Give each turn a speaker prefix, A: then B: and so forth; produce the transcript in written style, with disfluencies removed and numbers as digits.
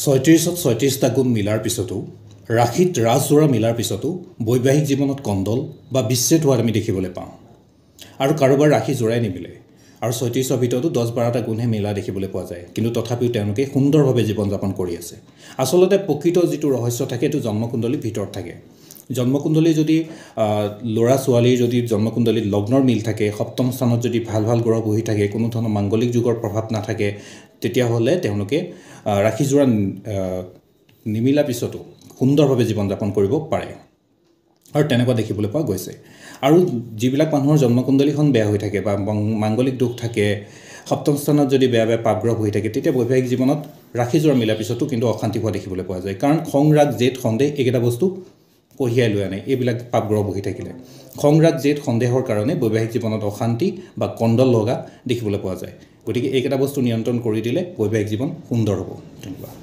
A: 37ত 36টা গুণ মিলাৰ পিছতো ৰাখিত ৰাজজোৰা মিলাৰ পিছতো বৈবাহিক জীৱনত কণ্ডল বা বিচ্ছেদ হোৱা আমি দেখিবলৈ পাওঁ আৰু কাৰোবাৰ ৰাখি জোৰাই নিমিলে আৰু 36ৰ ভিতৰতো 10-12টা গুণহে মিলা দেখিবলৈ পোৱা যায় কিন্তু তথাপিও তেওঁলোকে সুন্দৰভাৱে জীৱন যাপন কৰি আছে আসলতে প্ৰকৃত যিটো ৰহস্য থাকে এইটো জন্মকুণ্ডলীৰ ভিতৰত থাকে জন্মকুণ্ডলী যদি ল'ৰা ছোৱালীৰ যদি জন্মকুণ্ডলীত লগ্নৰ মিল থাকে সপ্তম স্থানত যদি ভাল ভাল গ্ৰহ বহি থাকে কোনো ধৰণৰ মাংগলিক যুগৰ প্ৰভাৱ নাথাকে তেতিয়াহ'লে তেওঁলোকে ৰাখিজোৰা নিমিলা পিছতো সুন্দৰভাৱে জীৱন যাপন কৰিব পাৰে আৰু তেনেকুৱা দেখিবলৈ পোৱা গৈছে আৰু যিবিলাক মানুহৰ জন্মকুণ্ডলীখন বেয়া হৈ থাকে বা মাংগলিক দোষ থাকে সপ্তম স্থানত যদি বেয়া বেয়া পাপগ্ৰহ হৈ থাকে তেতিয়া বৈবাহিক জীৱনত ৰাখিজোৰা মিলাৰ পিছতো কিন্তু অশান্তি হোৱা দেখিবলৈ পোৱা যায় কাৰণ খং ৰাগ জেদ সন্দেহ এইকেইটা বস্তু কঢ়িয়াই লৈ আনে এইবিলাক পাপগ্ৰহ বহি থাকিলে খং ৰাগ জেদ সন্দেহৰ কাৰণে বৈবাহিক জীৱনত অশান্তি বা কণ্ডল লগা দেখিবলৈ পোৱা যায় গতিকে এইকেইটা বস্তু নিয়ন্ত্ৰণ কৰি দিলে বৈবাহিক জীৱন সুন্দৰ হ'ব ধন্যবাদ